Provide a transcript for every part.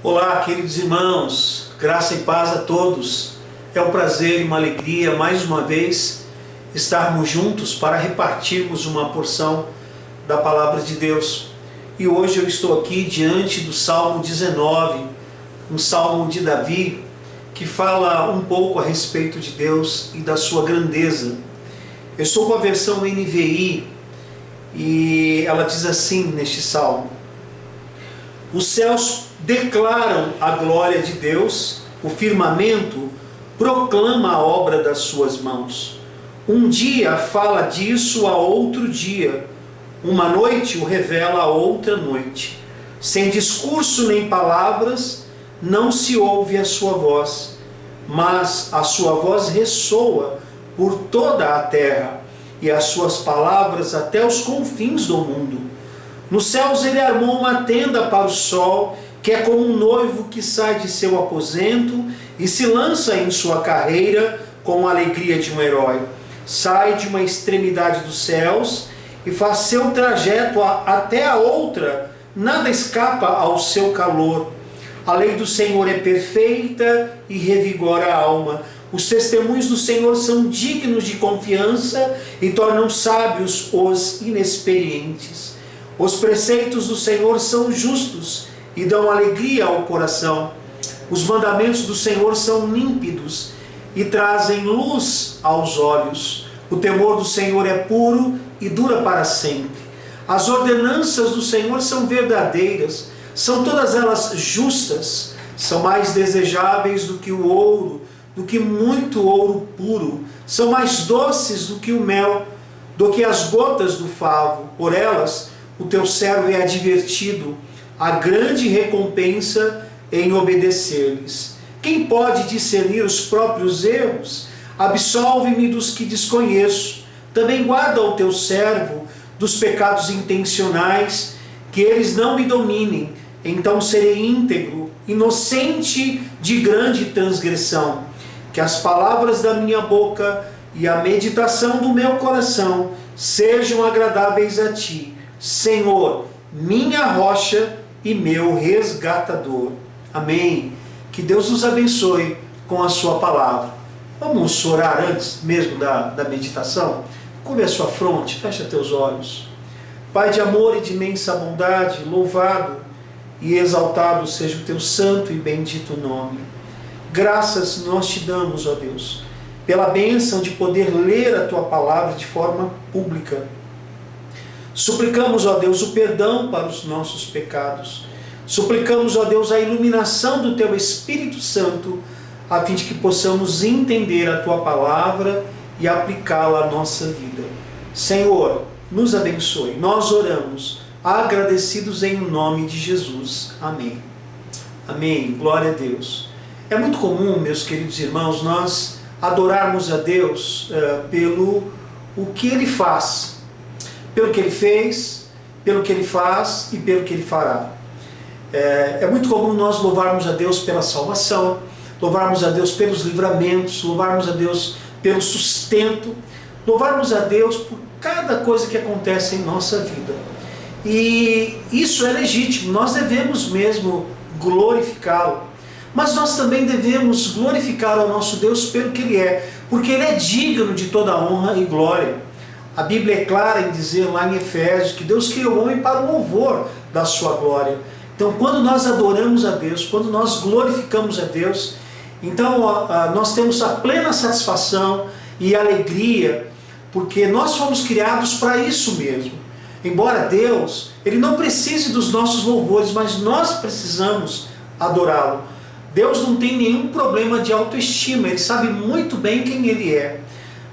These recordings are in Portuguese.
Olá, queridos irmãos, graça e paz a todos. É um prazer e uma alegria, mais uma vez, estarmos juntos para repartirmos uma porção da Palavra de Deus. E hoje eu estou aqui diante do Salmo 19, um salmo de Davi, que fala um pouco a respeito de Deus e da sua grandeza. Eu estou com a versão NVI e ela diz assim neste salmo: os céus declaram a glória de Deus, o firmamento proclama a obra das suas mãos. Um dia fala disso a outro dia, uma noite o revela a outra noite. Sem discurso nem palavras, não se ouve a sua voz, mas a sua voz ressoa por toda a terra, e as suas palavras até os confins do mundo. Nos céus ele armou uma tenda para o sol, que é como um noivo que sai de seu aposento e se lança em sua carreira com a alegria de um herói. Sai de uma extremidade dos céus e faz seu trajeto até a outra, nada escapa ao seu calor. A lei do Senhor é perfeita e revigora a alma. Os testemunhos do Senhor são dignos de confiança e tornam sábios os inexperientes. Os preceitos do Senhor são justos e dão alegria ao coração. Os mandamentos do Senhor são límpidos e trazem luz aos olhos. O temor do Senhor é puro e dura para sempre. As ordenanças do Senhor são verdadeiras, são todas elas justas, são mais desejáveis do que o ouro, do que muito ouro puro, são mais doces do que o mel, do que as gotas do favo. Por elas o teu servo é advertido, a grande recompensa em obedecer-lhes. Quem pode discernir os próprios erros? Absolve-me dos que desconheço. Também guarda o teu servo dos pecados intencionais, que eles não me dominem. Então serei íntegro, inocente de grande transgressão. Que as palavras da minha boca e a meditação do meu coração sejam agradáveis a ti, Senhor, minha rocha e meu resgatador. Amém. Que Deus nos abençoe com a sua palavra. Vamos orar antes mesmo da meditação? Curve a sua fronte, fecha teus olhos. Pai de amor e de imensa bondade, louvado e exaltado seja o teu santo e bendito nome. Graças nós te damos, ó Deus, pela bênção de poder ler a tua palavra de forma pública. Suplicamos, ó Deus, o perdão para os nossos pecados. Suplicamos, ó Deus, a iluminação do teu Espírito Santo, a fim de que possamos entender a tua palavra e aplicá-la à nossa vida. Senhor, nos abençoe. Nós oramos, agradecidos em nome de Jesus. Amém. Amém. Glória a Deus. É muito comum, meus queridos irmãos, nós adorarmos a Deus pelo o que Ele faz, pelo que Ele fez, pelo que Ele faz e pelo que Ele fará. É muito comum nós louvarmos a Deus pela salvação, louvarmos a Deus pelos livramentos, louvarmos a Deus pelo sustento, louvarmos a Deus por cada coisa que acontece em nossa vida. E isso é legítimo, nós devemos mesmo glorificá-lo. Mas nós também devemos glorificar ao nosso Deus pelo que Ele é, porque Ele é digno de toda honra e glória. A Bíblia é clara em dizer lá em Efésios que Deus criou o homem para o louvor da sua glória. Então, quando nós adoramos a Deus, quando nós glorificamos a Deus, então nós temos a plena satisfação e alegria, porque nós fomos criados para isso mesmo. Embora Deus, Ele não precise dos nossos louvores, mas nós precisamos adorá-lo. Deus não tem nenhum problema de autoestima, Ele sabe muito bem quem Ele é.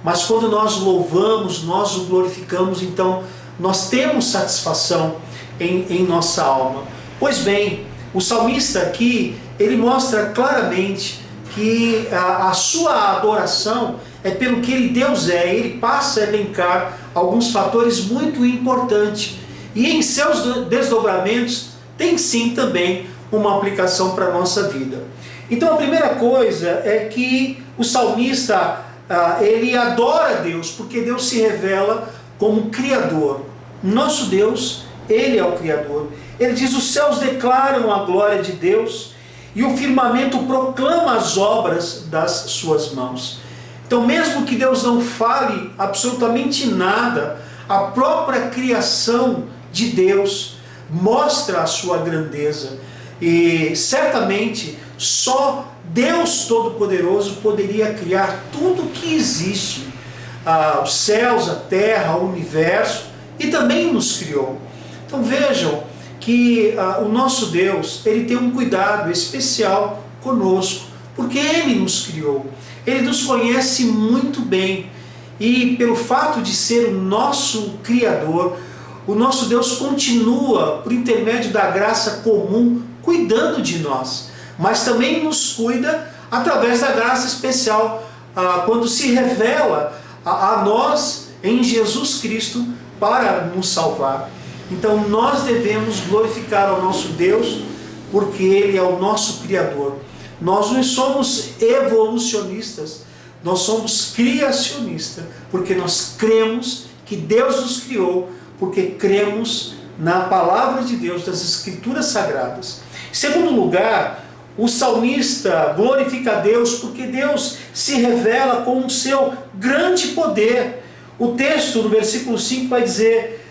Mas quando nós louvamos, nós o glorificamos, então nós temos satisfação em nossa alma. Pois bem, o salmista aqui, ele mostra claramente que a sua adoração é pelo que Deus é. Ele passa a elencar alguns fatores muito importantes. E em seus desdobramentos tem sim também uma aplicação para a nossa vida. Então a primeira coisa é que o salmista ele adora Deus porque Deus se revela como Criador. Nosso Deus, Ele é o Criador. Ele diz: os céus declaram a glória de Deus e o firmamento proclama as obras das suas mãos. Então, mesmo que Deus não fale absolutamente nada, a própria criação de Deus mostra a sua grandeza. E certamente só Deus Todo-Poderoso poderia criar tudo que existe, os céus, a terra, o universo, e também nos criou. Então vejam que o nosso Deus, ele tem um cuidado especial conosco, porque ele nos criou, ele nos conhece muito bem, e pelo fato de ser o nosso Criador, o nosso Deus continua, por intermédio da graça comum, cuidando de nós, mas também nos cuida através da graça especial, quando se revela a nós em Jesus Cristo para nos salvar. Então nós devemos glorificar ao nosso Deus, porque Ele é o nosso Criador. Nós não somos evolucionistas, nós somos criacionistas, porque nós cremos que Deus nos criou, porque cremos na palavra de Deus, das Escrituras Sagradas. Em segundo lugar, o salmista glorifica a Deus porque Deus se revela com o seu grande poder. O texto no versículo 5 vai dizer,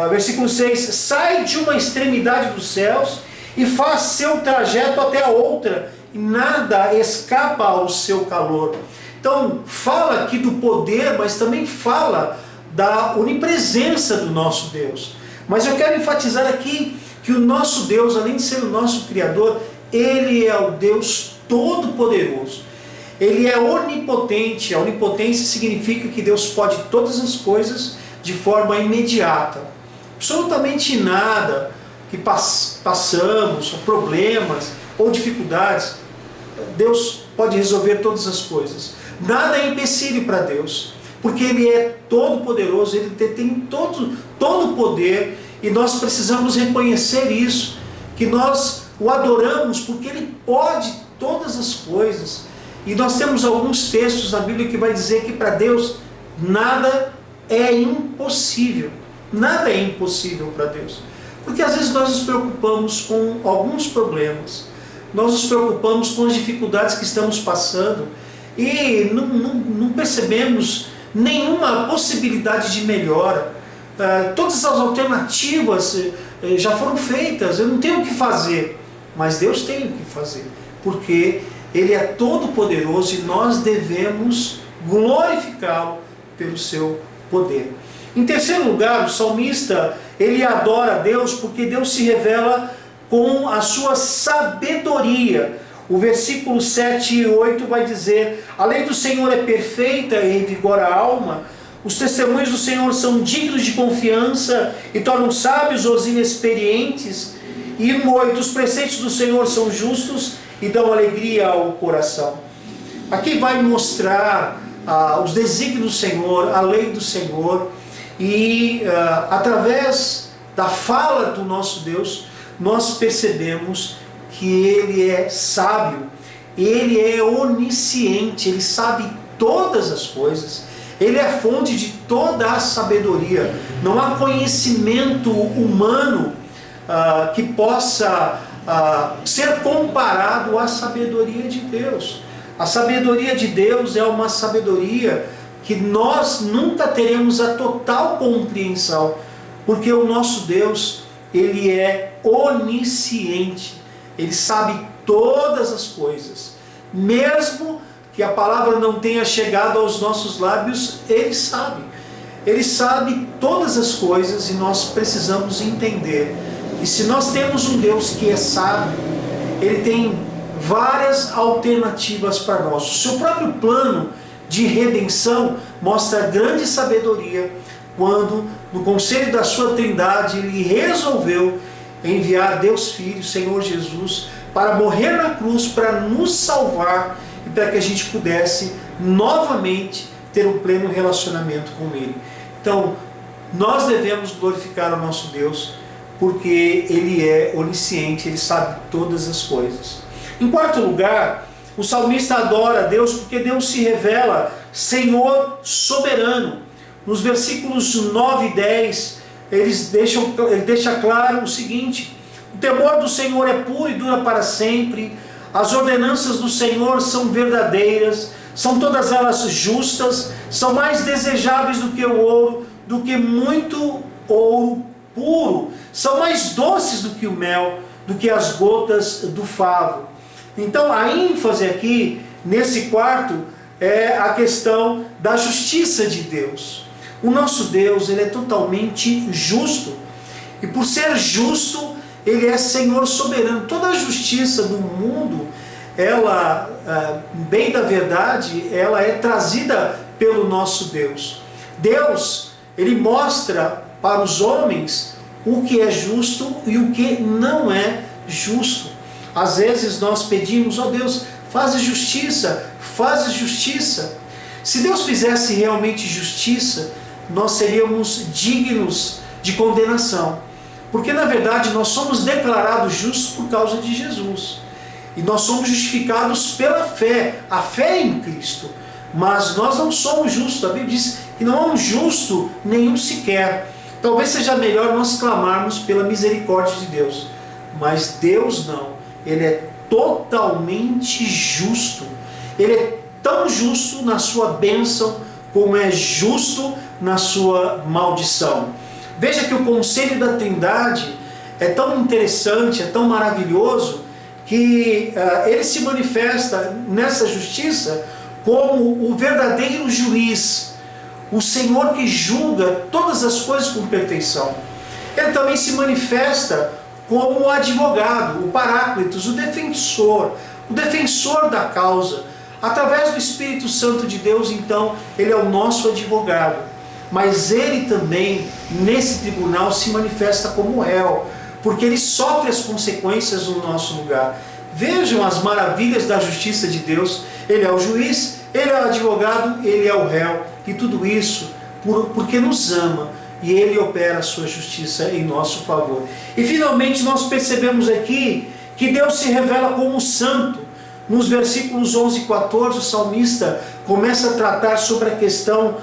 versículo 6, sai de uma extremidade dos céus e faz seu trajeto até a outra, e nada escapa ao seu calor. Então, fala aqui do poder, mas também fala da onipresença do nosso Deus. Mas eu quero enfatizar aqui que o nosso Deus, além de ser o nosso Criador, Ele é o Deus Todo-Poderoso. Ele é onipotente. A onipotência significa que Deus pode todas as coisas de forma imediata. Absolutamente nada que passamos, problemas ou dificuldades, Deus pode resolver todas as coisas. Nada é empecilho para Deus, porque Ele é todo-poderoso, Ele tem todo o poder, e nós precisamos reconhecer isso, que nós o adoramos porque Ele pode todas as coisas. E nós temos alguns textos na Bíblia que vai dizer que para Deus nada é impossível. Nada é impossível para Deus. Porque às vezes nós nos preocupamos com alguns problemas, nós nos preocupamos com as dificuldades que estamos passando e não percebemos nenhuma possibilidade de melhora. Todas as alternativas já foram feitas, eu não tenho o que fazer, mas Deus tem o que fazer, porque Ele é todo-poderoso e nós devemos glorificá-lo pelo seu poder. Em terceiro lugar, o salmista, ele adora a Deus porque Deus se revela com a sua sabedoria. O versículo 7 e 8 vai dizer, a lei do Senhor é perfeita e revigora a alma, os testemunhos do Senhor são dignos de confiança e tornam sábios os inexperientes. E no 8, os preceitos do Senhor são justos e dão alegria ao coração. Aqui vai mostrar os desígnios do Senhor, a lei do Senhor, e através da fala do nosso Deus, nós percebemos que Ele é sábio, Ele é onisciente, Ele sabe todas as coisas, Ele é a fonte de toda a sabedoria. Não há conhecimento humano que possa ser comparado à sabedoria de Deus. A sabedoria de Deus é uma sabedoria que nós nunca teremos a total compreensão, porque o nosso Deus, Ele é onisciente, Ele sabe todas as coisas, mesmo que a palavra não tenha chegado aos nossos lábios, Ele sabe todas as coisas, e nós precisamos entender que se nós temos um Deus que é sábio, Ele tem várias alternativas para nós. O seu próprio plano de redenção mostra grande sabedoria quando, no conselho da sua Trindade, Ele resolveu enviar Deus Filho, Senhor Jesus, para morrer na cruz, para nos salvar e para que a gente pudesse novamente ter um pleno relacionamento com Ele. Então, nós devemos glorificar o nosso Deus, porque Ele é onisciente, Ele sabe todas as coisas. Em quarto lugar, o salmista adora a Deus porque Deus se revela Senhor soberano. Nos versículos 9 e 10, ele deixa claro o seguinte: O temor do Senhor é puro e dura para sempre. As ordenanças do Senhor são verdadeiras, são todas elas justas, são mais desejáveis do que o ouro, do que muito ouro puro, são mais doces do que o mel, do que as gotas do favo. Então a ênfase aqui, nesse quarto, é a questão da justiça de Deus. O nosso Deus, ele é totalmente justo, e por ser justo, ele é Senhor soberano. Toda a justiça do mundo, ela, bem da verdade, ela é trazida pelo nosso Deus. Deus, ele mostra para os homens o que é justo e o que não é justo. Às vezes nós pedimos, ó Deus, faz justiça, faz justiça. Se Deus fizesse realmente justiça, nós seríamos dignos de condenação. Porque na verdade nós somos declarados justos por causa de Jesus. E nós somos justificados pela fé, a fé em Cristo. Mas nós não somos justos. A Bíblia diz que não há um justo nenhum sequer. Talvez seja melhor nós clamarmos pela misericórdia de Deus. Mas Deus não. Ele é totalmente justo. Ele é tão justo na sua bênção como é justo na sua maldição. Veja que o conselho da Trindade é tão interessante, é tão maravilhoso, que ele se manifesta nessa justiça como o verdadeiro juiz, o Senhor que julga todas as coisas com perfeição. Ele também se manifesta como o advogado, o Paráclitos, o defensor da causa. Através do Espírito Santo de Deus, então, ele é o nosso advogado. Mas ele também, nesse tribunal, se manifesta como réu, porque ele sofre as consequências no nosso lugar. Vejam as maravilhas da justiça de Deus. Ele é o juiz, ele é o advogado, ele é o réu. E tudo isso porque nos ama. E ele opera a sua justiça em nosso favor. E finalmente nós percebemos aqui que Deus se revela como santo. Nos versículos 11 e 14, o salmista começa a tratar sobre a questão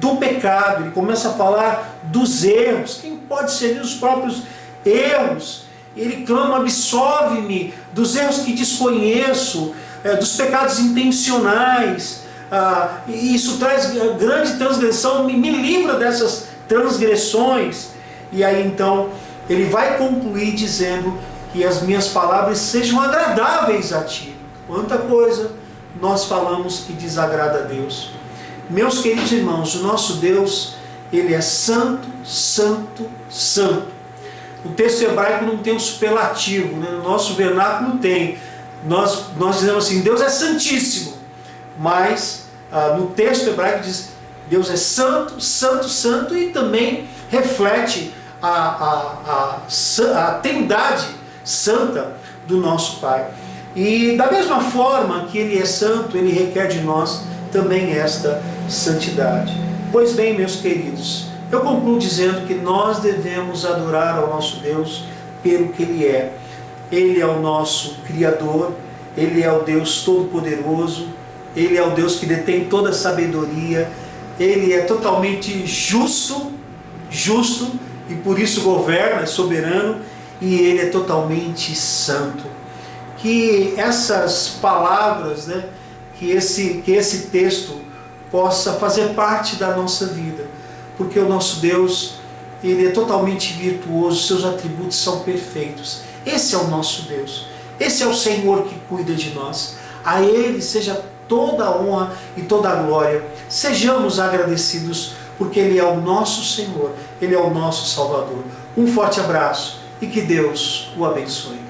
do pecado. Ele começa a falar dos erros. Quem pode ser os próprios erros? Ele clama, absolve-me dos erros que desconheço, dos pecados intencionais. E isso traz grande transgressão, me livra dessas transgressões. E aí então ele vai concluir dizendo que as minhas palavras sejam agradáveis a ti. Quanta coisa nós falamos que desagrada a Deus. Meus queridos irmãos, o nosso Deus, ele é santo, santo, santo. O texto hebraico não tem um superlativo, né? No nosso vernáculo tem. Nós dizemos assim, Deus é santíssimo. Mas no texto hebraico diz, Deus é santo, santo, santo, e também reflete a trindade santa do nosso Pai. E da mesma forma que Ele é santo, Ele requer de nós também esta santidade. Pois bem, meus queridos, eu concluo dizendo que nós devemos adorar ao nosso Deus pelo que Ele é. Ele é o nosso Criador, Ele é o Deus Todo-Poderoso, Ele é o Deus que detém toda a sabedoria, Ele é totalmente justo, e por isso governa, é soberano, e Ele é totalmente santo. Que essas palavras, né, que esse texto possa fazer parte da nossa vida, porque o nosso Deus, Ele é totalmente virtuoso, seus atributos são perfeitos. Esse é o nosso Deus, esse é o Senhor que cuida de nós. A Ele seja toda a honra e toda a glória. Sejamos agradecidos, porque Ele é o nosso Senhor, Ele é o nosso Salvador. Um forte abraço e que Deus o abençoe.